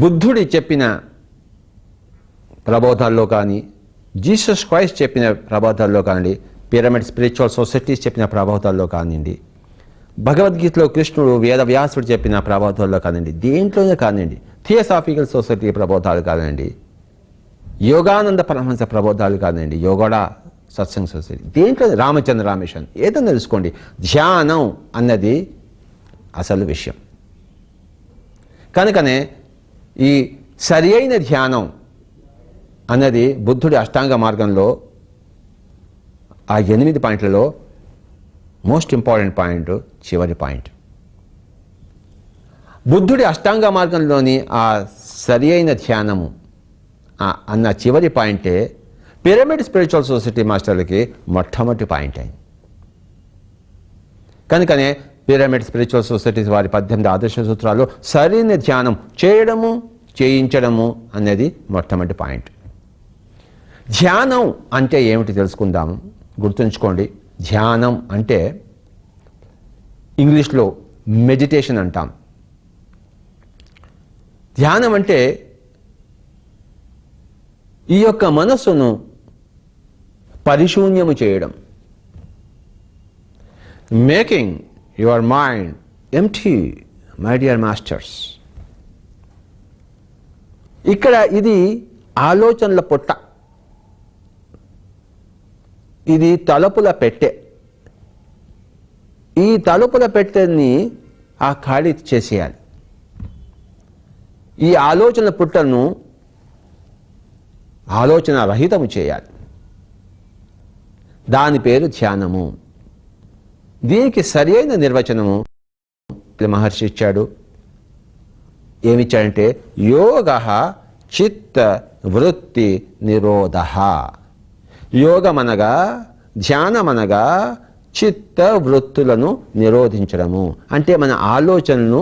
బుద్ధుడి చెప్పిన ప్రబోధాల్లో కానీ, జీసస్ క్రైస్ట్ చెప్పిన ప్రబోధాల్లో కానివ్వండి, పిరమిడ్ స్పిరిచువల్ సొసైటీస్ చెప్పిన ప్రబోధాల్లో కానివ్వండి, భగవద్గీతలో కృష్ణుడు వేదవ్యాసుడు చెప్పిన ప్రబోధాల్లో కానివ్వండి, దేంట్లోనే కానివ్వండి, థియోసాఫికల్ సొసైటీ ప్రబోధాలు కానివ్వండి, యోగానంద పరమహంస ప్రబోధాలు కానివ్వండి, యోగడా సత్సంగ్ సొసైటీ, దేంట్లో రామచంద్ర రామేశ్వన్ ఏదైనా తెలుసుకోండి, ధ్యానం అన్నది అసలు విషయం. కనుకనే ఈ సరి అయిన ధ్యానం అన్నది బుద్ధుడి అష్టాంగ మార్గంలో ఆ 8 పాయింట్లలో మోస్ట్ ఇంపార్టెంట్ పాయింట్, చివరి పాయింట్. బుద్ధుడి అష్టాంగ మార్గంలోని ఆ సరి అయిన ధ్యానము అన్న చివరి పాయింటే పిరమిడ్ స్పిరిచువల్ సొసైటీ మాస్టర్లకి మొట్టమొదటి పాయింట్ అయింది. కనుకనే పిరమిడ్ స్పిరిచువల్ సొసైటీస్ వారి 18 ఆదర్శ సూత్రాలు సరైన ధ్యానం చేయడము, చేయించడము అనేది మొట్టమొదటి పాయింట్. ధ్యానం అంటే ఏమిటి తెలుసుకుందాము. గుర్తుంచుకోండి, ధ్యానం అంటే ఇంగ్లీష్లో మెడిటేషన్ అంటాం. ధ్యానం అంటే ఈ యొక్క మనస్సును పరిశూన్యము చేయడం, making your mind empty, my dear masters. ఇక్కడ ఇది ఆలోచనల పుట్ట, ఇది తలుపుల పెట్టె. ఈ తలుపుల పెట్టెని ఆ ఖాళీ చేసేయాలి. ఈ ఆలోచనల పుట్టను ఆలోచన రహితము చేయాలి. దాని పేరు ధ్యానము. దీనికి సరి అయిన నిర్వచనము మహర్షి ఇచ్చాడు. ఏమిచ్చాడంటే యోగ చిత్త వృత్తి నిరోధ. యోగమనగా, ధ్యానమనగా చిత్త వృత్తులను నిరోధించడము, అంటే మన ఆలోచనను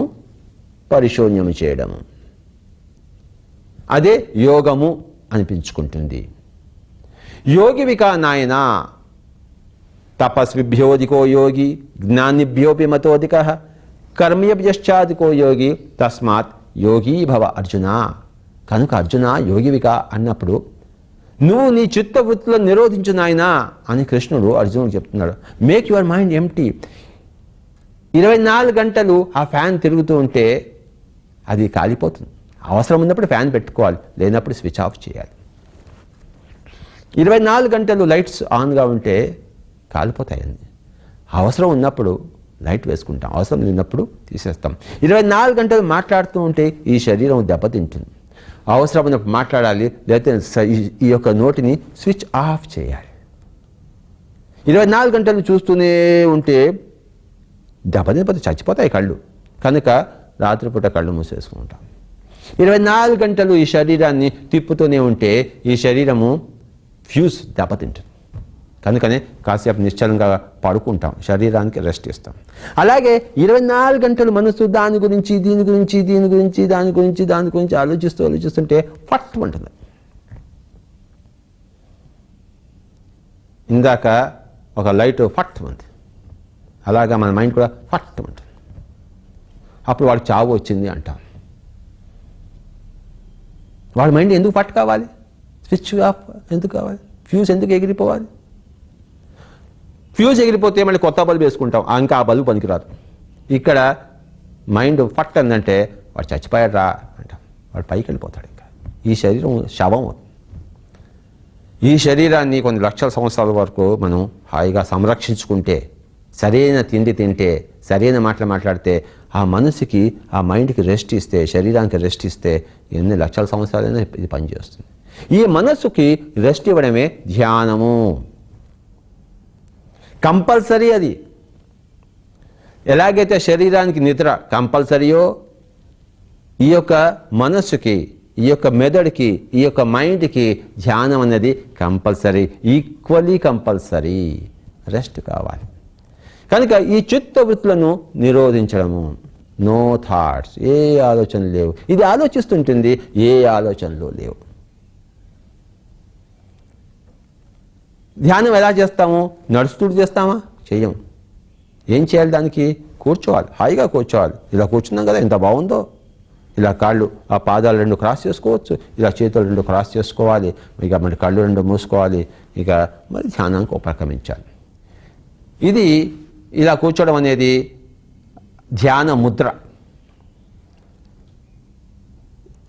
పరిశూన్యము చేయడము. అదే యోగము అనిపించుకుంటుంది. యోగివికా నాయన తపస్విభ్యోధికో యోగి, జ్ఞానిభ్యోపి మతోధిక, కర్మభ్యశ్చాధికో యోగి, తస్మాత్ యోగీ భవ అర్జున. కనుక అర్జున యోగివిక అన్నప్పుడు నువ్వు నీ చిత్తవృత్తులను నిరోధించు నాయనా అని కృష్ణుడు అర్జునుడు చెప్తున్నాడు. Make your mind empty. 24 గంటలు ఆ ఫ్యాన్ తిరుగుతూ ఉంటే అది కాలిపోతుంది. అవసరం ఉన్నప్పుడు ఫ్యాన్ పెట్టుకోవాలి, లేనప్పుడు స్విచ్ ఆఫ్ చేయాలి. 24 గంటలు లైట్స్ ఆన్గా ఉంటే కాలిపోతాయండి. అవసరం ఉన్నప్పుడు లైట్ వేసుకుంటాం, అవసరం లేనప్పుడు తీసేస్తాం. 24 గంటలు మాట్లాడుతూ ఉంటే ఈ శరీరం దెబ్బతింటుంది. అవసరమైనప్పుడు మాట్లాడాలి, లేకపోతే ఈ యొక్క నోటిని స్విచ్ ఆఫ్ చేయాలి. 24 గంటలు చూస్తూనే ఉంటే దెబ్బతిపోతే చచ్చిపోతాయి కళ్ళు. కనుక రాత్రిపూట కళ్ళు మూసేసుకుంటాం. 24 గంటలు ఈ శరీరాన్ని తిప్పుతూనే ఉంటే ఈ శరీరము ఫ్యూజ్ దెబ్బతింటుంది. కనుకనే కాసేపు నిశ్చలంగా పడుకుంటాం, శరీరానికి రెస్ట్ ఇస్తాం. అలాగే 24 గంటలు మనసు దాని గురించి దీని గురించి దీని గురించి దాని గురించి దాని గురించి ఆలోచిస్తుంటే ఫట్ ఉంటుంది. ఇందాక ఒక లైట్ ఫట్ ఉంది, అలాగా మన మైండ్ కూడా ఫట్ ఉంటుంది. అప్పుడు వాడు చావు వచ్చింది అంటాం. వాడి మైండ్ ఎందుకు ఫట్ కావాలి? స్విచ్ ఆఫ్ ఎందుకు కావాలి? ఫ్యూజ్ ఎందుకు ఎగిరిపోవాలి? ఫ్యూజ్ ఎగిరిపోతే మళ్ళీ కొత్త బల్బు వేసుకుంటాం, ఇంకా ఆ బల్బు పనికిరాదు. ఇక్కడ మైండ్ ఫట్ అందంటే వాడు చచ్చిపోయాడు రా అంటాం, వాడు పైకి వెళ్ళిపోతాడు. ఇంకా ఈ శరీరం శవం అవుతుంది. ఈ శరీరాన్ని కొన్ని లక్షల సంవత్సరాల వరకు మనం హాయిగా సంరక్షించుకుంటే, సరైన తిండి తింటే, సరైన మాటలు మాట్లాడితే, ఆ మనసుకి ఆ మైండ్కి రెస్ట్ ఇస్తే, శరీరానికి రెస్ట్ ఇస్తే ఎన్ని లక్షల సంవత్సరాలైనా ఇది పనిచేస్తుంది. ఈ మనస్సుకి రెస్ట్ ఇవ్వడమే ధ్యానము. కంపల్సరీ అది. ఎలాగైతే శరీరానికి నిద్ర కంపల్సరీయో, ఈ యొక్క మనస్సుకి, ఈ యొక్క మెదడుకి, ఈ యొక్క మైండ్కి ధ్యానం అనేది కంపల్సరీ, ఈక్వల్లీ కంపల్సరీ. రెస్ట్ కావాలి. కనుక ఈ చిత్తవృత్తులను నిరోధించడము, నో థాట్స్, ఏ ఆలోచనలు లేవు. ఇది ఆలోచిస్తుంటుంది, ఏ ఆలోచనలు లేవు. ధ్యానం ఎలా చేస్తాము? నడుస్తూ చేస్తామా? చెయ్యం. ఏం చేయాలి? దానికి కూర్చోవాలి, హాయిగా కూర్చోవాలి. ఇలా కూర్చున్నాం కదా, ఎంత బాగుందో. ఇలా కాళ్ళు ఆ పాదాలు రెండు క్రాస్ చేసుకోవచ్చు, ఇలా చేతులు రెండు క్రాస్ చేసుకోవాలి, ఇక మరి కళ్ళు రెండు మూసుకోవాలి, ఇక మరి ధ్యానానికి ఉపక్రమించాలి. ఇది ఇలా కూర్చోవడం అనేది ధ్యాన ముద్ర.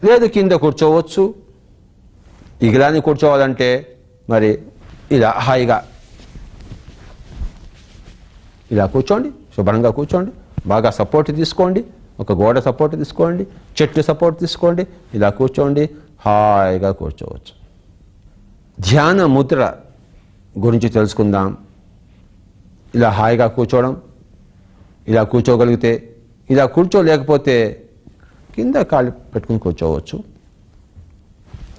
లేదు కింద కూర్చోవచ్చు, ఇలానే కూర్చోవాలంటే మరి ఇలా హాయిగా ఇలా కూర్చోండి, శుభ్రంగా కూర్చోండి, బాగా సపోర్ట్ తీసుకోండి, ఒక గోడ సపోర్ట్ తీసుకోండి, చెట్టు సపోర్ట్ తీసుకోండి, ఇలా కూర్చోండి, హాయిగా కూర్చోవచ్చు. ధ్యాన ముద్ర గురించి తెలుసుకుందాం. ఇలా హాయిగా కూర్చోవడం, ఇలా కూర్చోగలిగితే, ఇలా కూర్చోలేకపోతే కింద కాళ్ళు పెట్టుకుని కూర్చోవచ్చు,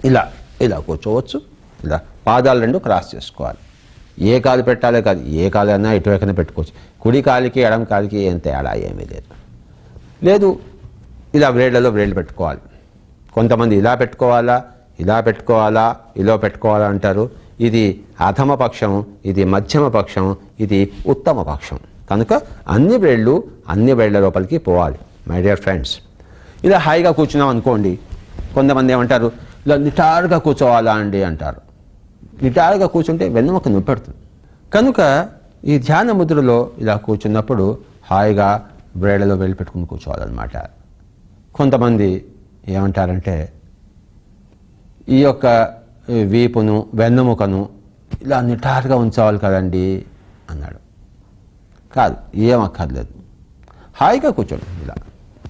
ఇలా ఇలా కూర్చోవచ్చు, ఇలా పాదాలు రెండు క్రాస్ చేసుకోవాలి. ఏ కాలు పెట్టాలో కాదు, ఏ కాలు అయినా ఇటువైపున పెట్టుకోవచ్చు. కుడి కాలికి ఎడమ కాలికి ఏం తేడా ఏమీ లేదు. లేదు ఇలా వ్రేళ్లలో వ్రేళ్ళు పెట్టుకోవాలి. కొంతమంది ఇలా పెట్టుకోవాలా, ఇలా పెట్టుకోవాలా, ఇలా పెట్టుకోవాలా అంటారు. ఇది అధమ పక్షం, ఇది మధ్యమ పక్షం, ఇది ఉత్తమ పక్షం. కనుక అన్ని వ్రేళ్ల లోపలికి పోవాలి. మై డియర్ ఫ్రెండ్స్, ఇలా హాయిగా కూర్చున్నాం అనుకోండి, కొంతమంది ఏమంటారు ఇలా నిటారుగా కూర్చోవాలా అండి అంటారు. నిటారుగా కూర్చుంటే వెన్నెముక నొప్పి పెడుతుంది. కనుక ఈ ధ్యాన ముద్రలో ఇలా కూర్చున్నప్పుడు హాయిగా బ్రేడలో వెళ్ళి పెట్టుకుని కూర్చోవాలన్నమాట. కొంతమంది ఏమంటారంటే ఈ యొక్క వీపును వెన్నెముకను ఇలా నిటారుగా ఉంచవాలి కదండి అన్నాడు. కాదు, ఏం అక్కర్లేదు, హాయిగా కూర్చోండి. ఇలా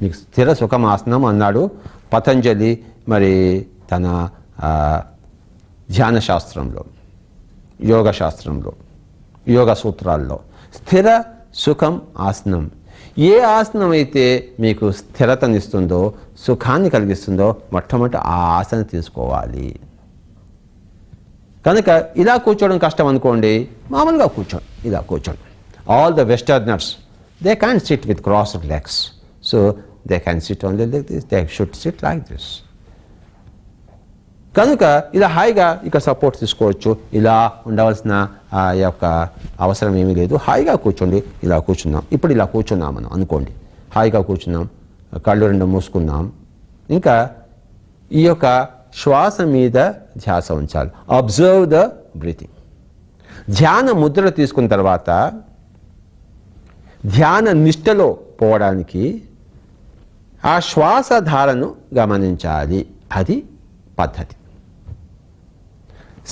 మీకు స్థిర సుఖమాసనం అన్నాడు పతంజలి మరి తన ధ్యాన శాస్త్రంలో, యోగ శాస్త్రంలో, యోగ సూత్రాల్లో. స్థిర సుఖం ఆసనం. ఏ ఆసనం అయితే మీకు స్థిరతనిస్తుందో, సుఖాన్ని కలిగిస్తుందో మొట్టమొదటి ఆ ఆసనం తీసుకోవాలి. కనుక ఇలా కూర్చోవడం కష్టం అనుకోండి, మామూలుగా కూర్చోండి, ఇలా కూర్చోండి. All the westerners they can SIT with crossed legs, so they can SIT only like this, they should SIT like this. కనుక ఇలా హాయిగా ఇక సపోర్ట్ తీసుకోవచ్చు. ఇలా ఉండవలసిన ఆ యొక్క అవసరం ఏమీ లేదు. హాయిగా కూర్చోండి. ఇలా కూర్చున్నాం, ఇప్పుడు ఇలా కూర్చున్నాం మనం అనుకోండి, హాయిగా కూర్చున్నాం, కళ్ళు రెండు మూసుకున్నాం. ఇంకా ఈ యొక్క శ్వాస మీద ధ్యాస ఉంచాలి. Observe the breathing. ధ్యాన ముద్ర తీసుకున్న తర్వాత ధ్యాన నిష్టలో పోవడానికి ఆ శ్వాసధారను గమనించాలి. అది పద్ధతి,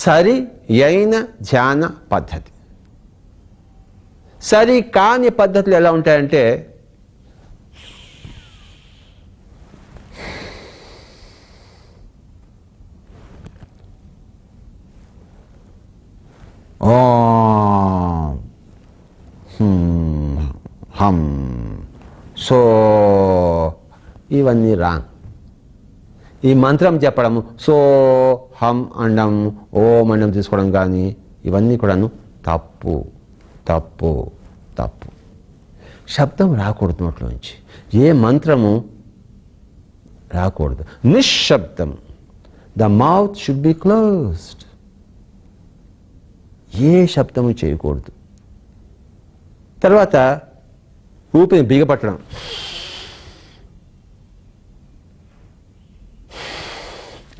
సరి అయిన ధ్యాన పద్ధతి. సరి కాని పద్ధతులు ఎలా ఉంటాయంటే ఓం హం సో, ఇవన్నీ రాంగ్. ఈ మంత్రం చెప్పడము, సో హం అండం, ఓం అండం తీసుకోవడం కానీ ఇవన్నీ కూడాను తప్పు తప్పు తప్పు. శబ్దం రాకూడదు నోట్లోంచి, ఏ మంత్రము రాకూడదు. నిశ్శబ్దం. The mouth should be closed. ఏ శబ్దము చేయకూడదు. తర్వాత ఊపిరి బిగపట్టడం,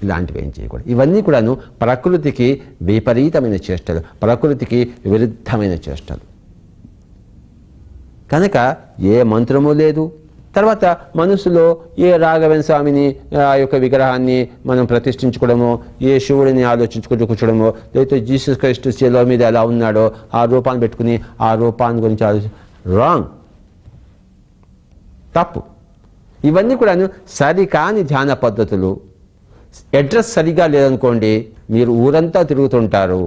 ఇలాంటివి ఏం చేయకూడదు. ఇవన్నీ కూడాను ప్రకృతికి విపరీతమైన చేష్టలు, ప్రకృతికి విరుద్ధమైన చేష్టలు. కనుక ఏ మంత్రము లేదు. తర్వాత మనసులో ఏ రాఘవేంద్ర స్వామిని ఆ యొక్క విగ్రహాన్ని మనం ప్రతిష్ఠించుకోవడమో, ఏ శివుడిని ఆలోచించుకుంటూ కూర్చోడమో, లేకపోతే జీసస్ క్రైస్ట్ శిలువ మీద ఎలా ఉన్నాడో ఆ రూపాన్ని పెట్టుకుని ఆ రూపాన్ని గురించి రాంగ్, తప్పు. ఇవన్నీ కూడాను సరికాని ధ్యాన పద్ధతులు. అడ్రస్ సరిగా లేదనుకోండి, మీరు ఊరంతా తిరుగుతుంటారు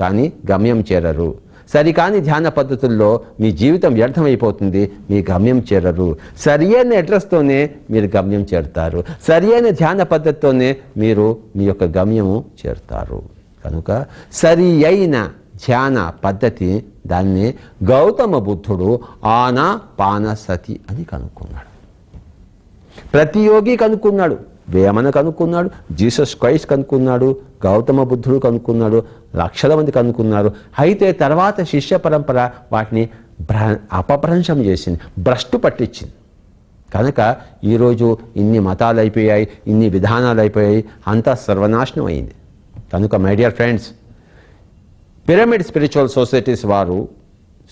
కానీ గమ్యం చేరరు. సరికాని ధ్యాన పద్ధతుల్లో మీ జీవితం వ్యర్థమైపోతుంది, మీ గమ్యం చేరరు. సరి అయిన అడ్రస్తోనే మీరు గమ్యం చేరుతారు. సరి అయిన ధ్యాన పద్ధతితోనే మీరు మీ యొక్క గమ్యము చేరుతారు. కనుక సరి అయిన ధ్యాన పద్ధతి, దాన్ని గౌతమ బుద్ధుడు ఆనాపానసతి అని కనుక్కున్నాడు. ప్రతి యోగి కనుక్కున్నాడు, వేమన కనుక్కున్నాడు, జీసస్ క్రైస్ట్ కనుక్కున్నాడు, గౌతమ బుద్ధుడు కనుక్కున్నాడు, లక్షల మంది కనుక్కున్నారు. అయితే తర్వాత శిష్య పరంపర వాటిని అపభ్రంశం చేసింది, భ్రష్టు పట్టించింది. కనుక ఈరోజు ఇన్ని మతాలు అయిపోయాయి, ఇన్ని విధానాలు అయిపోయాయి, అంతా సర్వనాశనం అయింది. కనుక my dear friends, pyramid spiritual societies వారు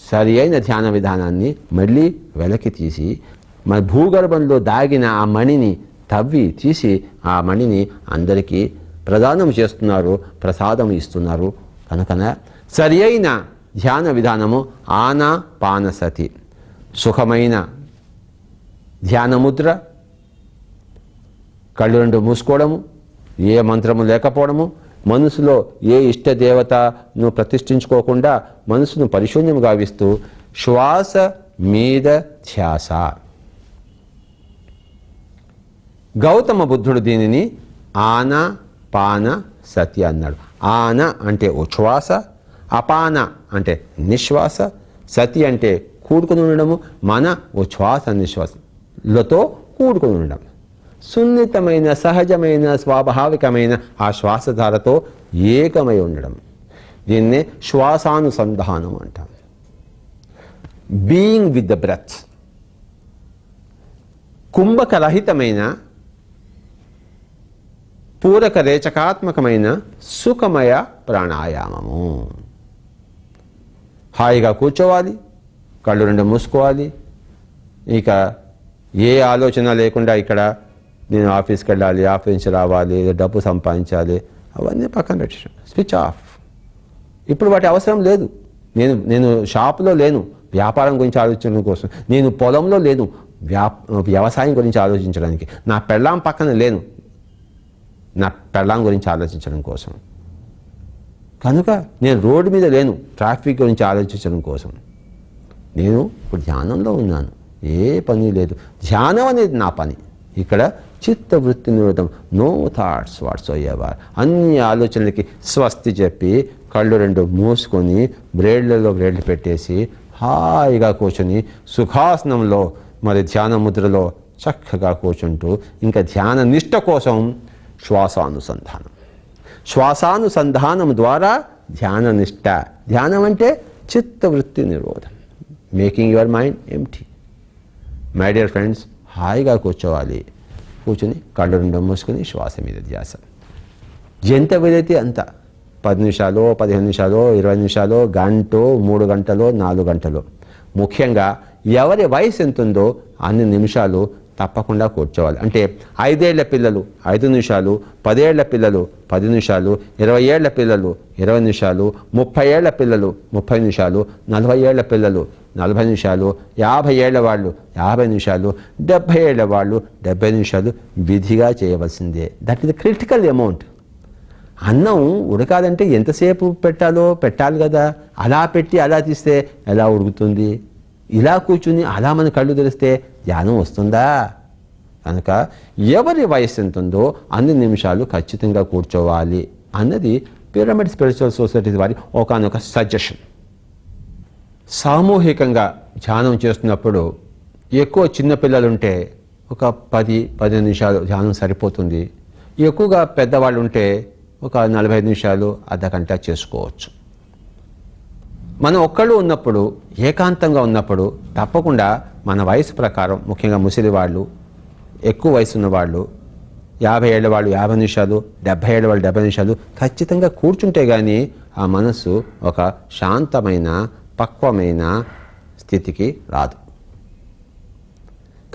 సరి అయిన ధ్యాన విధానాన్ని మళ్ళీ వెలకి తీసి మన భూగర్భంలో దాగిన ఆ మణిని తవ్వి తీసి ఆ మణిని అందరికీ ప్రదానం చేస్తున్నారు, ప్రసాదం ఇస్తున్నారు. కనుకన సరి అయిన ధ్యాన విధానము ఆనాపానసతి, సుఖమైన ధ్యానముద్ర, కళ్ళు రెండు మూసుకోవడము, ఏ మంత్రము లేకపోవడము, మనసులో ఏ ఇష్టదేవతను ప్రతిష్ఠించుకోకుండా మనసును పరిశూన్యం గావిస్తూ శ్వాస మీద ధ్యాస. గౌతమ బుద్ధుడు దీనిని ఆనాపాన సతి అన్నాడు. ఆన అంటే ఉచ్ఛ్వాస, అపాన అంటే నిశ్వాస, సతి అంటే కూడుకుని ఉండడము, మన ఉచ్ఛ్వాస నిశ్వాసలతో కూడుకుని ఉండడం. సున్నితమైన సహజమైన స్వాభావికమైన ఆ శ్వాసధారతో ఏకమై ఉండడం. దీన్నే శ్వాసానుసంధానం అంటాం. Being with the breath. కుంభకరహితమైన పూరక రేచకాత్మకమైన సుఖమయ ప్రాణాయామము. హాయిగా కూర్చోవాలి, కళ్ళు రెండు మూసుకోవాలి. ఇక ఏ ఆలోచన లేకుండా ఇక్కడ నేను ఆఫీస్కి వెళ్ళాలి, ఆఫీస్ నుంచి రావాలి, డబ్బు సంపాదించాలి, అవన్నీ పక్కన పెట్టాను. Switch off. ఇప్పుడు వాటి అవసరం లేదు. నేను షాపులో లేను వ్యాపారం గురించి ఆలోచించడం కోసం, నేను పొలంలో లేను వ్యవసాయం గురించి ఆలోచించడానికి, నా పెళ్ళాం పక్కన లేను నా పెళ్ళాం గురించి ఆలోచించడం కోసం, కనుక నేను రోడ్డు మీద లేను ట్రాఫిక్ గురించి ఆలోచించడం కోసం. నేను ఇప్పుడు ధ్యానంలో ఉన్నాను, ఏ పని లేదు. ధ్యానం అనేది నా పని. ఇక్కడ చిత్తవృత్తి నిరోధం, నో థాట్స్ వాట్స్ ఎవర్. అన్ని ఆలోచనలకి స్వస్తి చెప్పి కళ్ళు రెండు మూసుకొని బ్రేడ్లలో బ్రేడ్లు పెట్టేసి హాయిగా కూర్చొని సుఖాసనంలో మరి ధ్యాన ముద్రలో చక్కగా కూర్చుంటూ ఇంకా ధ్యాన నిష్ట కోసం శ్వాసానుసంధానం. శ్వాసానుసంధానం ద్వారా ధ్యాన నిష్ట. ధ్యానం అంటే చిత్తవృత్తి నిరోధం, making your mind empty. My dear friends, హాయిగా కూర్చోవాలి. కూర్చుని కళ్ళు రెండు మూసుకుని శ్వాస మీద ధ్యాస. ఎంత వీలైతే అంత, 10 నిమిషాలు, 15 నిమిషాలు, 20 నిమిషాలు, గంట, 3 గంటలు, 4 గంటలు. ముఖ్యంగా ఎవరి వయసు ఎంత ఉందో అన్ని నిమిషాలు తప్పకుండా కూర్చోవాలి. అంటే 5 ఏళ్ల పిల్లలు 5 నిమిషాలు, 10 ఏళ్ల పిల్లలు 10 నిమిషాలు, 20 ఏళ్ల పిల్లలు 20 నిమిషాలు, 30 ఏళ్ల పిల్లలు 30 నిమిషాలు, 40 ఏళ్ల పిల్లలు 40 నిమిషాలు, 50 ఏళ్ల వాళ్ళు 50 నిమిషాలు, 70 ఏళ్ల వాళ్ళు 70 నిమిషాలు విధిగా చేయవలసిందే. That is the critical amount. అన్నం ఉడకాలంటే ఎంతసేపు పెట్టాలి కదా. అలా పెట్టి అలా తీస్తే ఎలా ఉడుకుతుంది? ఇలా కూర్చుని అలా మన కళ్ళు తెరిస్తే ధ్యానం వస్తుందా? కనుక ఎవరి వయసు ఎంత ఉందో అన్ని నిమిషాలు ఖచ్చితంగా కూర్చోవాలి అన్నది పిరమిడ్ స్పిరిచువల్ సొసైటీ వారి ఒకానొక సజెషన్. సామూహికంగా ధ్యానం చేస్తున్నప్పుడు ఎక్కువ చిన్నపిల్లలుంటే ఒక 10-15 నిమిషాలు ధ్యానం సరిపోతుంది. ఎక్కువగా పెద్దవాళ్ళు ఉంటే ఒక 45 నిమిషాలు, అర్ధగంట చేసుకోవచ్చు. మనం ఒక్కళ్ళు ఉన్నప్పుడు, ఏకాంతంగా ఉన్నప్పుడు తప్పకుండా మన వయసు ప్రకారం, ముఖ్యంగా ముసలి వాళ్ళు, ఎక్కువ వయసు ఉన్నవాళ్ళు, 50 ఏళ్ల వాళ్ళు 50 నిమిషాలు, 70 ఏళ్ల వాళ్ళు 70 నిమిషాలు ఖచ్చితంగా కూర్చుంటే కానీ ఆ మనస్సు ఒక శాంతమైన పక్వమైన స్థితికి రాదు.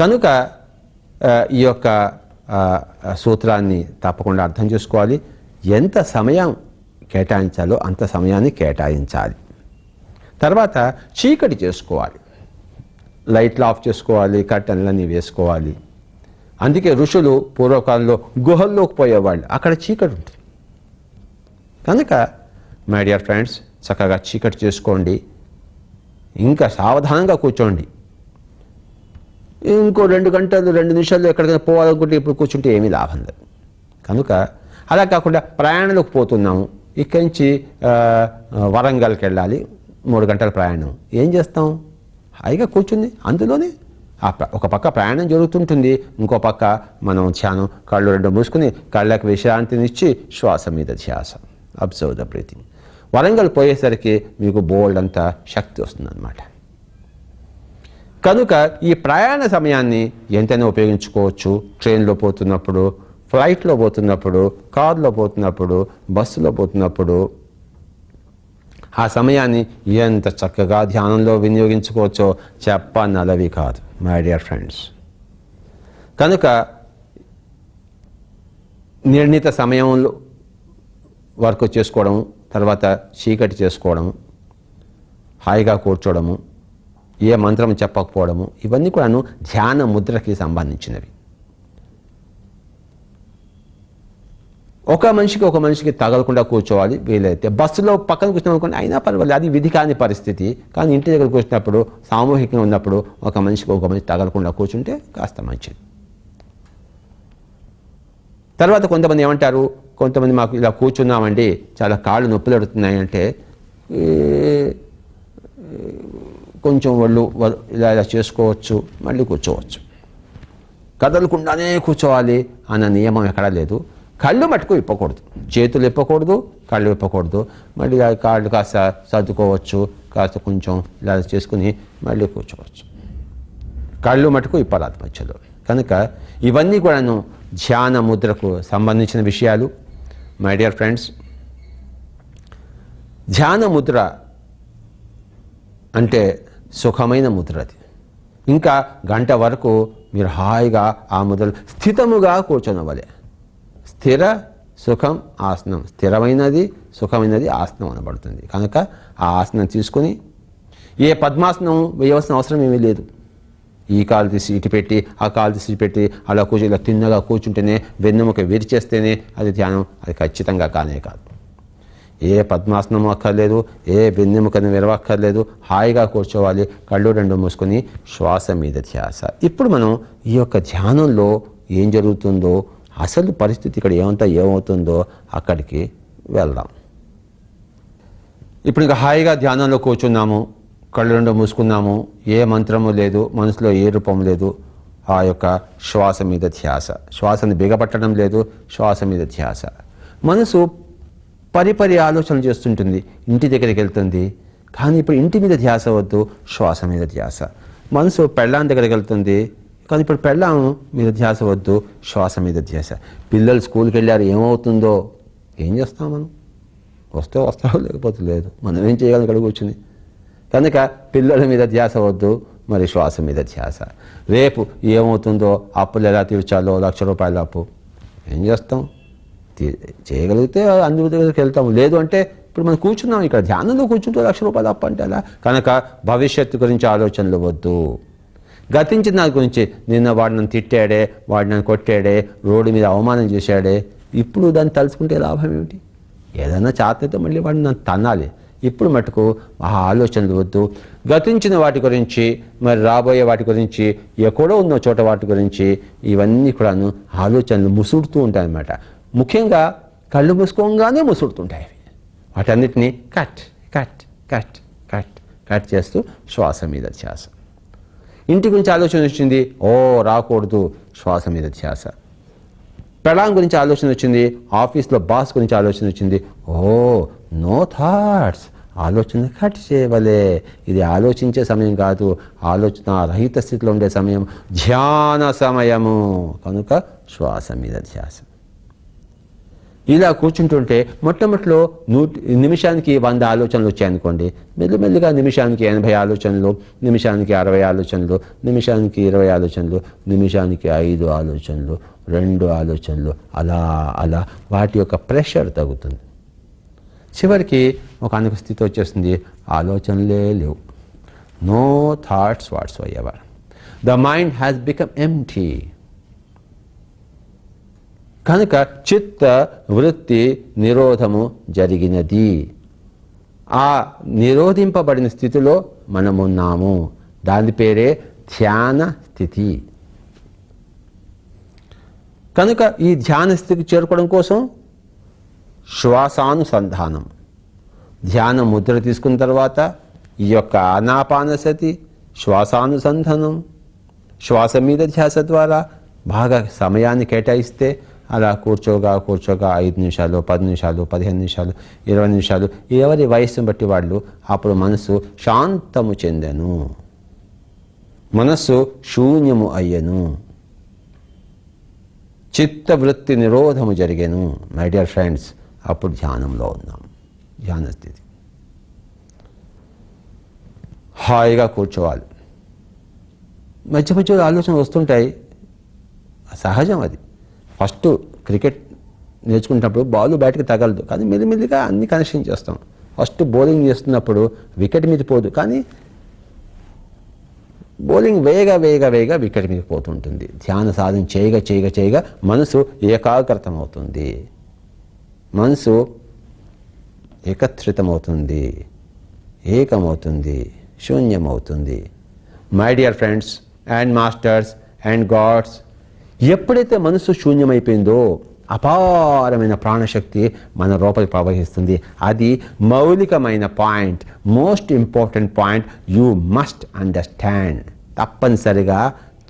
కనుక ఈ యొక్క సూత్రాన్ని తప్పకుండా అర్థం చేసుకోవాలి. ఎంత సమయం కేటాయించాలో అంత సమయాన్ని కేటాయించాలి. తర్వాత చీకటి చేసుకోవాలి, లైట్లు ఆఫ్ చేసుకోవాలి, కర్టన్లన్నీ వేసుకోవాలి. అందుకే ఋషులు పూర్వకాలంలో గుహల్లోకి పోయేవాళ్ళు, అక్కడ చీకటి ఉంటుంది. కనుక మై డియర్ ఫ్రెండ్స్, చక్కగా చీకటి చేసుకోండి, ఇంకా సావధానంగా కూర్చోండి. ఇంకో 2 గంటలు 2 నిమిషాలు ఎక్కడికైనా పోవాలనుకుంటే ఇప్పుడు కూర్చుంటే ఏమీ లాభం లేదు. కనుక అలా కాకుండా ప్రయాణంలోకి పోతున్నాము, ఇక్కడి నుంచి వరంగల్కి వెళ్ళాలి, 3 గంటల ప్రయాణం, ఏం చేస్తాం? హాయిగా కూర్చుంది అందులోనే ఒక పక్క ప్రయాణం జరుగుతుంటుంది, ఇంకో పక్క మనం ధ్యానం, కళ్ళు 2 మూసుకుని కళ్ళకి విశ్రాంతినిచ్చి శ్వాస మీద ధ్యాస, అబ్జర్వ్ ద బ్రీతింగ్. వరంగల్ పోయేసరికి మీకు బోల్డ్ అంత శక్తి వస్తుందన్నమాట. కనుక ఈ ప్రయాణ సమయాన్ని ఎంతైనా ఉపయోగించుకోవచ్చు. ట్రైన్లో పోతున్నప్పుడు, ఫ్లైట్లో పోతున్నప్పుడు, కారులో పోతున్నప్పుడు, బస్సులో పోతున్నప్పుడు ఆ సమయాన్ని ఎంత చక్కగా ధ్యానంలో వినియోగించుకోవచ్చో చెప్పనలవి కాదు మై డియర్ ఫ్రెండ్స్. కనుక నిర్ణీత సమయంలో వర్క్ చేసుకోవడము, తర్వాత చీకటి చేసుకోవడము, హాయిగా కూర్చోవడము, ఏ మంత్రం చెప్పకపోవడము, ఇవన్నీ కూడాను ధ్యాన ముద్రకి సంబంధించినవి. ఒక మనిషికి తగలకుండా కూర్చోవాలి. వీలైతే బస్సులో పక్కన కూర్చున్నాం అయినా పర్వాలేదు, అది విధి కాని పరిస్థితి. కానీ ఇంటి దగ్గర కూర్చున్నప్పుడు, సామూహికంగా ఉన్నప్పుడు ఒక మనిషి తగలకుండా కూర్చుంటే కాస్త మంచిది. తర్వాత కొంతమంది ఏమంటారు, కొంతమంది మాకు ఇలా కూర్చున్నామండి చాలా కాళ్ళు నొప్పులు పెడుతున్నాయి అంటే కొంచెం వాళ్ళు ఇలా చేసుకోవచ్చు, మళ్ళీ కూర్చోవచ్చు. కదలకుండానే కూర్చోవాలి అన్న నియమం ఎక్కడా లేదు. కళ్ళు మట్టుకు ఇప్పకూడదు, చేతులు ఇప్పకూడదు, కళ్ళు ఇప్పకూడదు. మళ్ళీ కాళ్ళు కాస్త సర్దుకోవచ్చు, కాస్త కొంచెం ఇలా చేసుకుని మళ్ళీ కూర్చోవచ్చు. కళ్ళు మటుకు ఇప్పరాదు మధ్యలో. కనుక ఇవన్నీ కూడాను ధ్యాన ముద్రకు సంబంధించిన విషయాలు మై డియర్ ఫ్రెండ్స్. ధ్యాన ముద్ర అంటే సుఖమైన ముద్ర. అది ఇంకా గంట వరకు మీరు హాయిగా ఆ ముద్రలు స్థితముగా కూర్చొనవలే. స్థిర సుఖం ఆసనం, స్థిరమైనది సుఖమైనది ఆసనం అనబడుతుంది. కనుక ఆ ఆసనం తీసుకుని ఏ పద్మాసనం వేయవలసిన అవసరం ఏమీ లేదు. ఈ కాలు తీసి ఇటు పెట్టి, ఆ కాలు తీసి ఇటు పెట్టి అలా ఇలా తిన్నగా కూర్చుంటేనే, వెన్నెముక విరిచేస్తేనే అది ధ్యానం. అది ఖచ్చితంగా కానే కాదు. ఏ పద్మాసనం అక్కర్లేదు, ఏ వెన్నెముకను విరవక్కర్లేదు. హాయిగా కూర్చోవాలి, కళ్ళు రెండు మూసుకొని శ్వాస మీద ధ్యాస. ఇప్పుడు మనం ఈ యొక్క ధ్యానంలో ఏం జరుగుతుందో, అసలు పరిస్థితి ఇక్కడ ఏమవుతుందో అక్కడికి వెళ్దాం. ఇప్పుడు ఇంకా హాయిగా ధ్యానంలో కూర్చున్నాము, కళ్ళు రెండు మూసుకున్నాము, ఏ మంత్రము లేదు, మనసులో ఏ రూపం లేదు. ఆ యొక్క శ్వాస మీద ధ్యాస, శ్వాసను బిగపట్టడం లేదు, శ్వాస మీద ధ్యాస. మనసు పరిపరి ఆలోచనలు చేస్తుంటుంది, ఇంటి దగ్గరికి వెళ్తుంది. కానీ ఇప్పుడు ఇంటి మీద ధ్యాస వద్దు, శ్వాస మీద ధ్యాస. మనసు పెళ్ళాం దగ్గరికి వెళ్తుంది, కానీ ఇప్పుడు పెళ్ళాం మీద ధ్యాస వద్దు, శ్వాస మీద ధ్యాస. పిల్లలు స్కూల్కి వెళ్ళారు, ఏమవుతుందో, ఏం చేస్తాం మనం? వస్తావు లేకపోతే లేదు, మనం ఏం చేయగలం ఇక్కడ కూర్చుని. కనుక పిల్లల మీద ధ్యాస వద్దు, మరి శ్వాస మీద ధ్యాస. రేపు ఏమవుతుందో, అప్పులు ఎలా తీర్చాలో, ₹1,00,000 అప్పు, ఏం చేస్తాం? చేయగలిగితే అందరి దగ్గరికి వెళ్తాము, లేదు అంటే ఇప్పుడు మనం కూర్చున్నాం ఇక్కడ ధ్యానంలో కూర్చుంటే ₹1,00,000 అప్పు అంటే అలా. కనుక భవిష్యత్తు గురించి ఆలోచనలు వద్దు. గతించిన దాని గురించి, నిన్న వాడు నన్ను తిట్టాడే, వాడు నన్ను కొట్టాడే, రోడ్డు మీద అవమానం చేశాడే, ఇప్పుడు దాన్ని తలుచుకుంటే లాభం ఏమిటి? ఏదైనా చేతనైతే మళ్ళీ వాడిని నన్ను తన్నాలి. ఇప్పుడు మటుకు ఆ ఆలోచనలు వద్దు. గతించిన వాటి గురించి, మరి రాబోయే వాటి గురించి, ఎక్కడో ఉన్న చోట వాటి గురించి, ఇవన్నీ కూడాను ఆలోచనలు ముసుడుతూ ఉంటాయన్నమాట. ముఖ్యంగా కళ్ళు మూసుకోగానే ముసుడుతుంటాయి. వాటన్నిటినీ cut cut cut cut cut చేస్తూ శ్వాస మీద ధ్యాస. ఇంటి గురించి ఆలోచన వచ్చింది, రాకూడదు, శ్వాస మీద ధ్యాస. పెళ్ళాం గురించి ఆలోచన వచ్చింది, ఆఫీస్లో బాస్ గురించి ఆలోచన వచ్చింది, నో థాట్స్, ఆలోచన కట్ చేయవలే. ఇది ఆలోచించే సమయం కాదు, ఆలోచన రహిత స్థితిలో ఉండే సమయం, ధ్యాన సమయము. కనుక శ్వాస మీద ధ్యాస. ఇలా కూర్చుంటుంటే మొట్టమొదటిలో నిమిషానికి 100 ఆలోచనలు వచ్చాయనుకోండి, మెల్లిమెల్లిగా నిమిషానికి 80 ఆలోచనలు, నిమిషానికి 60 ఆలోచనలు, నిమిషానికి 20 ఆలోచనలు, నిమిషానికి 5 ఆలోచనలు, 2 ఆలోచనలు, అలా అలా వాటి యొక్క ప్రెషర్ తగ్గుతుంది. చివరికి ఒక అనేక స్థితి వచ్చేస్తుంది, ఆలోచనలే లేవు. No thoughts whatsoever. The mind has become empty. కనుక చిత్త వృత్తి నిరోధము జరిగినది. ఆ నిరోధింపబడిన స్థితిలో మనమున్నాము. దాని పేరే ధ్యాన స్థితి. కనుక ఈ ధ్యాన స్థితికి చేరుకోవడం కోసం శ్వాసానుసంధానం, ధ్యాన ముద్ర తీసుకున్న తర్వాత ఈ యొక్క ఆనాపానసతి, శ్వాసానుసంధానం, శ్వాస మీద ధ్యాస ద్వారా బాగా సమయాన్ని కేటాయిస్తే అలా కూర్చోగా 5 నిమిషాలు, 10 నిమిషాలు, 15 నిమిషాలు, 20 నిమిషాలు, ఎవరి వయస్సును బట్టి వాళ్ళు, అప్పుడు మనసు శాంతము చెందెను. మనస్సు శూన్యము అయ్యను, చిత్తవృత్తి నిరోధము జరిగెను. మై డియర్ ఫ్రెండ్స్, అప్పుడు ధ్యానంలో ఉన్నాం. ధ్యాన స్థితి. హాయిగా కూర్చోవాలి. మధ్య మధ్యలో ఆలోచనలు వస్తుంటాయి, సహజం అది. ఫస్ట్ క్రికెట్ నేర్చుకున్నప్పుడు బాల్ బ్యాట్కి తగలదు, కానీ మెల్లిమెల్లిగా అన్ని కనెక్షన్ చేస్తాం. ఫస్ట్ బౌలింగ్ చేస్తున్నప్పుడు వికెట్ మీద పోదు, కానీ బౌలింగ్ వేగ వికెట్ మీద పోతుంటుంది. ధ్యాన సాధన చేయగా మనసు ఏకాగ్రతమవుతుంది, మనసు ఏకత్రితమవుతుంది, ఏకమవుతుంది, శూన్యమవుతుంది. My dear friends and masters and gods, ఎప్పుడైతే మనసు శూన్యమైపోయిందో అపారమైన ప్రాణశక్తి మన లోపలికి ప్రవహిస్తుంది. అది మౌలికమైన point, most important point. You must understand. తప్పనిసరిగా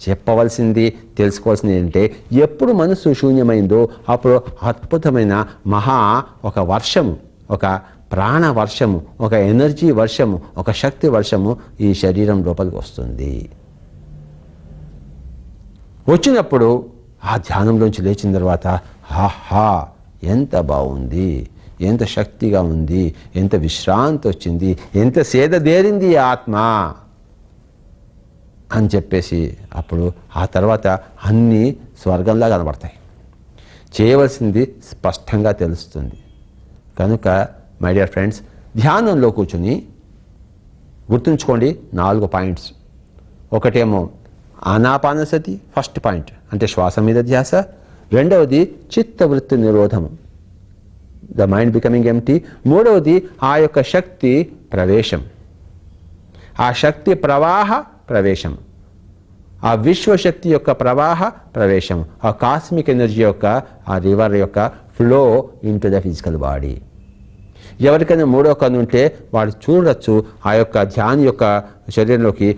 చెప్పవలసింది, తెలుసుకోవాల్సింది ఏంటంటే, ఎప్పుడు మనసు శూన్యమైందో అప్పుడు అద్భుతమైన ఒక వర్షము, ఒక ప్రాణ వర్షము, ఒక ఎనర్జీ వర్షము, ఒక శక్తి వర్షము ఈ శరీరం లోపలికి వస్తుంది. వచ్చినప్పుడు ఆ ధ్యానంలోంచి లేచిన తర్వాత ఆహా, ఎంత బాగుంది, ఎంత శక్తిగా ఉంది, ఎంత విశ్రాంతి వచ్చింది, ఎంత సేదదేరింది ఆత్మ అని చెప్పేసి అప్పుడు ఆ తర్వాత అన్నీ స్వర్గంలా కనబడతాయి. చేయవలసింది స్పష్టంగా తెలుస్తుంది. కనుక మై డియర్ ఫ్రెండ్స్, ధ్యానంలో కూర్చుని గుర్తుంచుకోండి 4 పాయింట్స్. ఒకటేమో ఆనాపానసతి, ఫస్ట్ పాయింట్, అంటే శ్వాస మీద ధ్యాస. రెండవది చిత్తవృత్తి నిరోధము, ద మైండ్ బికమింగ్ ఎంప్టీ. మూడవది ఆ యొక్క శక్తి ప్రవేశం, ఆ శక్తి ప్రవాహ ప్రవేశం, ఆ విశ్వశక్తి యొక్క ప్రవాహ ప్రవేశం, ఆ కాస్మిక్ ఎనర్జీ యొక్క ఆ రివర్ యొక్క flow in to the physical body. ఎవరికైనా మూడో కన్ను ఉంటే వాడు చూడొచ్చు ఆ యొక్క ధ్యాని యొక్క శరీరంలోకి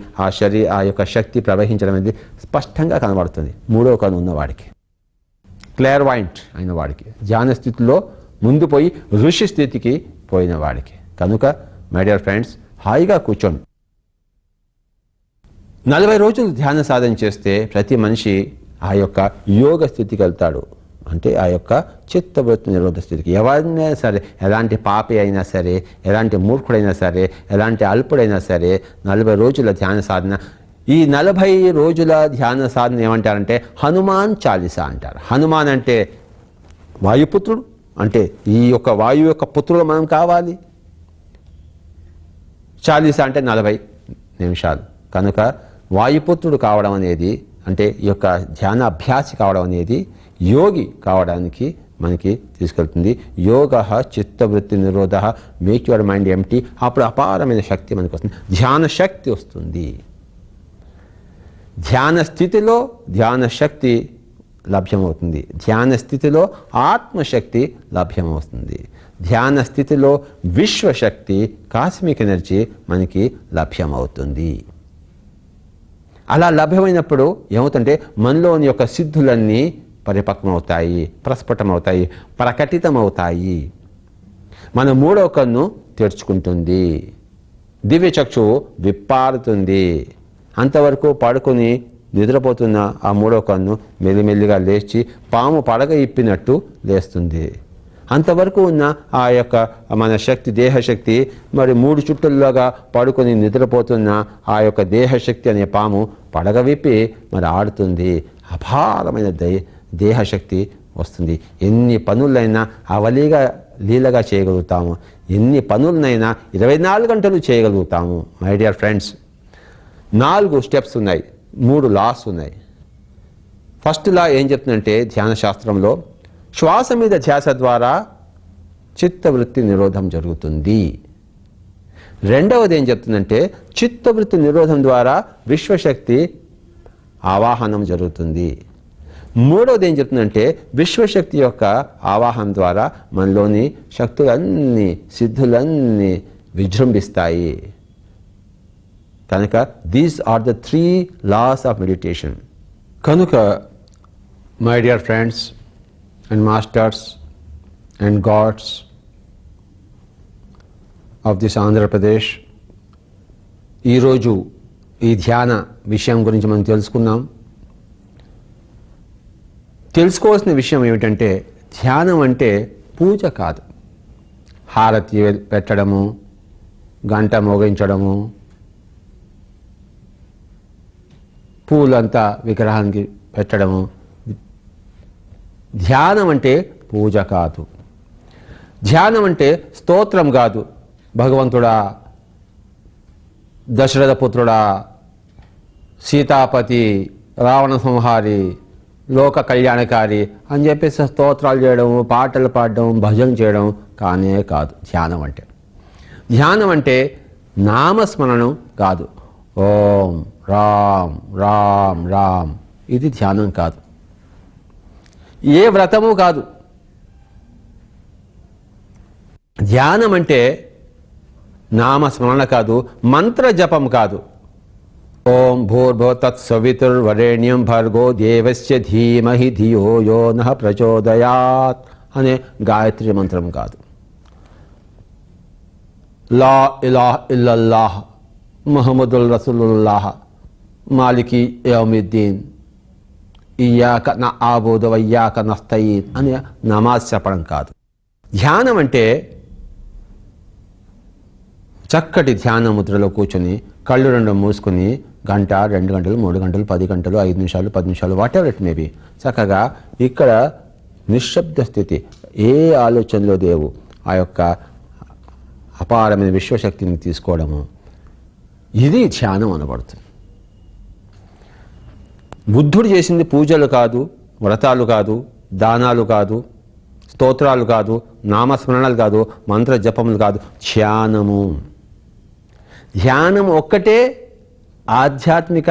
ఆ యొక్క శక్తి ప్రవహించడం అనేది స్పష్టంగా కనబడుతుంది. మూడో కన్ను ఉన్నవాడికి, క్లేర్వాయింట్ అయిన వాడికి, ధ్యాన స్థితిలో ముందు పోయి ఋషి స్థితికి పోయిన వాడికి. కనుక మై డియర్ ఫ్రెండ్స్, హాయిగా కూర్చోండి. 40 రోజులు ధ్యాన సాధన చేస్తే ప్రతి మనిషి ఆ యొక్క యోగ స్థితికి వెళ్తాడు, అంటే ఆ యొక్క చిత్తవృత్తి నిరోధ స్థితికి. ఎవరైనా సరే, ఎలాంటి పాపి అయినా సరే, ఎలాంటి మూర్ఖుడైనా సరే, ఎలాంటి అల్పుడైనా సరే, 40 రోజుల ధ్యాన సాధన. ఈ 40 రోజుల ధ్యాన సాధన ఏమంటారంటే హనుమాన్ చాలీసా అంటారు. హనుమాన్ అంటే వాయుపుత్రుడు, అంటే ఈ యొక్క వాయు యొక్క పుత్రులు మనం కావాలి. చాలీసా అంటే 40 నిమిషాలు. కనుక వాయుపుత్రుడు కావడం అనేది, అంటే ఈ యొక్క ధ్యాన అభ్యాసి కావడం అనేది యోగి కావడానికి మనకి తీసుకెళ్తుంది. యోగ చిత్తవృత్తి నిరోధ, మేక్ యువర్ మైండ్ ఎంప్టీ. అప్పుడు అపారమైన శక్తి మనకు వస్తుంది, ధ్యాన శక్తి వస్తుంది. ధ్యాన స్థితిలో ధ్యాన శక్తి లభ్యమవుతుంది, ధ్యాన స్థితిలో ఆత్మశక్తి లభ్యమవుతుంది, ధ్యాన స్థితిలో విశ్వశక్తి కాస్మిక్ ఎనర్జీ మనకి లభ్యమవుతుంది. అలా లభ్యమైనప్పుడు ఏమవుతుంటే మనలోని యొక్క సిద్ధులన్నీ పరిపక్వమవుతాయి, ప్రస్ఫుటమవుతాయి, ప్రకటితమవుతాయి. మన మూడో కన్ను తెరుచుకుంటుంది, దివ్యచక్షువు విప్పారుతుంది. అంతవరకు పడుకొని నిద్రపోతున్న ఆ మూడో కన్ను మెల్లిమెల్లిగా లేచి పాము పడగ ఇప్పినట్టు లేస్తుంది. అంతవరకు ఉన్న ఆ యొక్క మన శక్తి, దేహశక్తి, మరి 3 చుట్టుల్లోగా పడుకొని నిద్రపోతున్న ఆ యొక్క దేహశక్తి అనే పాము పడగ విప్పి మరి ఆడుతుంది. అపారమైన దేహశక్తి వస్తుంది. ఎన్ని పనులైనా అవలీగా లీలగా చేయగలుగుతాము, ఎన్ని పనులనైనా 24 గంటలు చేయగలుగుతాము. మై డియర్ ఫ్రెండ్స్, 4 స్టెప్స్ ఉన్నాయి, 3 లాస్ ఉన్నాయి. ఫస్ట్ లా ఏం చెప్తుందంటే ధ్యాన శాస్త్రంలో శ్వాస మీద ధ్యాస ద్వారా చిత్తవృత్తి నిరోధం జరుగుతుంది. రెండవది ఏం చెప్తుందంటే చిత్తవృత్తి నిరోధం ద్వారా విశ్వశక్తి ఆవాహనం జరుగుతుంది. మూడవది ఏం చెప్తుందంటే విశ్వశక్తి యొక్క ఆవాహనం ద్వారా మనలోని శక్తులన్నీ, సిద్ధులన్నీ విజృంభిస్తాయి. కనుక these are the 3 laws of meditation. కనుక my dear friends and masters and gods of this Andhra Pradesh, ఈరోజు ఈ ధ్యాన విషయం గురించి మనం తెలుసుకుందాం. తెలుసుకోవాల్సిన విషయం ఏమిటంటే ధ్యానం అంటే పూజ కాదు. హారతి పెట్టడము, గంట మోగించడము, పూలంతా విగ్రహానికి పెట్టడము. ధ్యానం అంటే పూజ కాదు. ధ్యానం అంటే స్తోత్రం కాదు. భగవంతుడా, దశరథ పుత్రుడా, సీతాపతి, రావణ సంహారి, లోక కళ్యాణకారి అని చెప్పేసి స్తోత్రాలు చేయడం, పాటలు పాడడం, భజన చేయడం కానే కాదు ధ్యానం అంటే. ధ్యానం అంటే నామస్మరణం కాదు. ఓం రామ్ రామ్ రామ్, ఇది ధ్యానం కాదు. ఏ వ్రతము కాదు. ధ్యానం అంటే నామస్మరణ కాదు, మంత్ర జపం కాదు. ఓం భూర్భువ తత్సవితుర్వరేణ్యం భర్గో దేవస్య ధీమహి ధియో యో నః ప్రచోదయాత్ అనే గాయత్రి మంత్రం కాదు. లా ఇలాహ ఇల్లల్లాహ్ ముహమ్మదుర్ రసూలుల్లాహ్ మాలికి యౌమిద్దీన్ ఇయ్యాక నఅబుదు వయ్యాక నస్తయీన్ అనే నమాజ్ చెప్పడం కాదు. ధ్యానం అంటే చక్కటి ధ్యాన ముద్రలో కూర్చొని కళ్ళు రెండు మూసుకొని గంట, 2 గంటలు, 3 గంటలు, 10 గంటలు, 5 నిమిషాలు, 10 నిమిషాలు, వాట్ ఎవర్ ఇట్ మేబీ, చక్కగా ఇక్కడ నిశ్శబ్ద స్థితి, ఏ ఆలోచనలో దేవు ఆ యొక్క అపారమైన విశ్వశక్తిని తీసుకోవడము, ఇది ధ్యానం అనబడుతుంది. బుద్ధుడు చేసింది పూజలు కాదు, వ్రతాలు కాదు, దానాలు కాదు, స్తోత్రాలు కాదు, నామస్మరణలు కాదు, మంత్ర జపములు కాదు, ధ్యానము. ధ్యానం ఒక్కటే ఆధ్యాత్మిక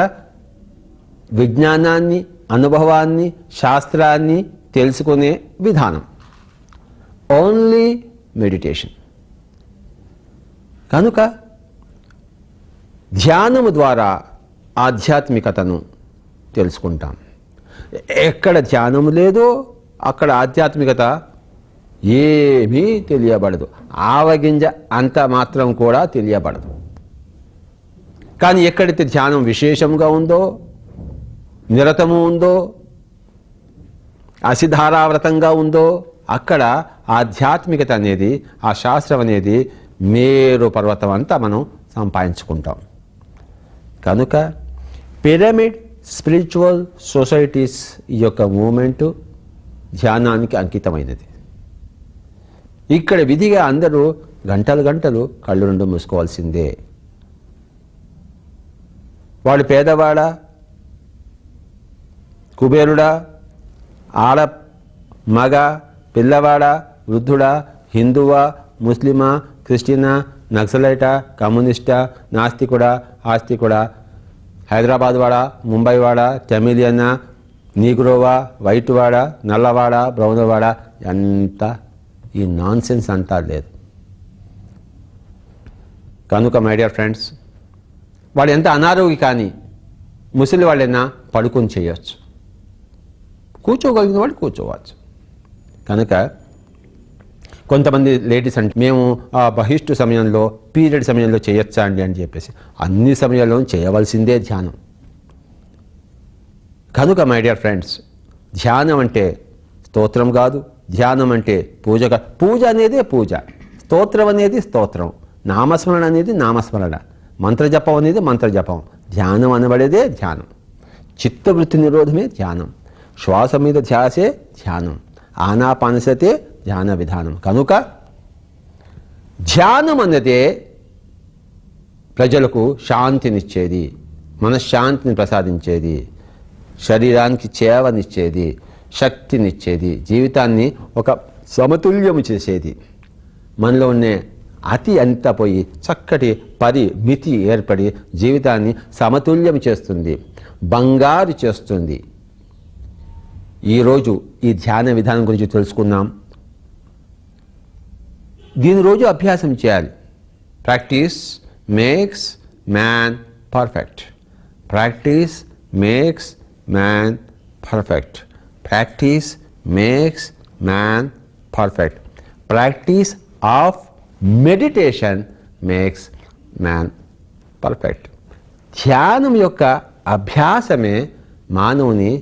విజ్ఞానాన్ని, అనుభవాన్ని, శాస్త్రాన్ని తెలుసుకునే విధానం. Only meditation. కనుక ధ్యానము ద్వారా ఆధ్యాత్మికతను తెలుసుకుంటాం. ఎక్కడ ధ్యానము లేదో అక్కడ ఆధ్యాత్మికత ఏమీ తెలియబడదు. ఆవగింజ అంత మాత్రం కూడా తెలియబడదు. కానీ ఎక్కడైతే ధ్యానం విశేషంగా ఉందో, నిరతము ఉందో, అసిధారావ్రతంగా ఉందో అక్కడ ఆధ్యాత్మికత అనేది, ఆ శాస్త్రం అనేది మేరు పర్వతం అంతా మనం సంపాదించుకుంటాం. కనుక పిరమిడ్ స్పిరిచువల్ సొసైటీస్ యొక్క మూమెంటు ధ్యానానికి అంకితమైనది. ఇక్కడ విధిగా అందరూ గంటలు గంటలు కళ్ళు రెండు మూసుకోవాల్సిందే. వాడు పేదవాడా, కుబేరుడా, ఆడ మగ, పిల్లవాడా, వృద్ధుడా, హిందువా, ముస్లిమా, క్రిస్టియనా, నక్సలైటా, కమ్యూనిస్టా, నాస్తికుడా, ఆస్తికుడా, హైదరాబాద్ వాడా, ముంబై వాడా, తమిళియనా, నీగ్రోవా, వైట్ వాడా, నల్లవాడా, బ్రౌన్ వాడా, ఎంత ఈ నాన్ సెన్స్ అంతా లేదు. కనుక మై డియర్ ఫ్రెండ్స్, వాడు ఎంత అనారోగ్య కానీ ముసలి వాళ్ళైనా పడుకొని చేయొచ్చు, కూర్చోగలిగిన వాడు కూర్చోవచ్చు. కనుక కొంతమంది లేడీస్ అంటే మేము ఆ బహిష్టు సమయంలో, పీరియడ్ సమయంలో చేయొచ్చా అండి అని చెప్పేసి, అన్ని సమయాల్లో చేయవలసిందే ధ్యానం. కనుక మై డియర్ ఫ్రెండ్స్, ధ్యానం అంటే స్తోత్రం కాదు, ధ్యానం అంటే పూజ కాదు. పూజ అనేదే పూజ, స్తోత్రం అనేది స్తోత్రం, నామస్మరణ అనేది నామస్మరణ, మంత్రజపం అనేది మంత్రజపం. ధ్యానం అనబడేదే ధ్యానం. చిత్తవృత్తి నిరోధమే ధ్యానం. శ్వాస మీద ధ్యాసే ధ్యానం. ఆనాపానసతే ధ్యాన విధానం. కనుక ధ్యానం అన్నదే ప్రజలకు శాంతినిచ్చేది, మనశ్శాంతిని ప్రసాదించేది, శరీరానికి చేవనిచ్చేది, శక్తినిచ్చేది, జీవితాన్ని ఒక సమతుల్యము చేసేది. మనలో ఉండే అతి అంతా పోయి చక్కటి పరిమితి ఏర్పడి జీవితాన్ని సమతుల్యం చేస్తుంది, బంగారు చేస్తుంది. ఈరోజు ఈ ధ్యాన విధానం గురించి తెలుసుకుందాం. దీని రోజు అభ్యాసం చేయాలి. Practice makes man perfect. Practice makes man perfect. Practice makes man perfect. Practice of meditation makes man perfect. ధ్యానం యొక్క అభ్యాసమే మానవుని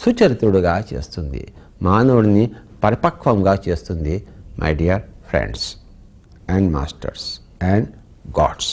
సుచరితుడుగా చేస్తుంది, మానవుడిని పరిపక్వంగా చేస్తుంది. My dear friends and masters and God's.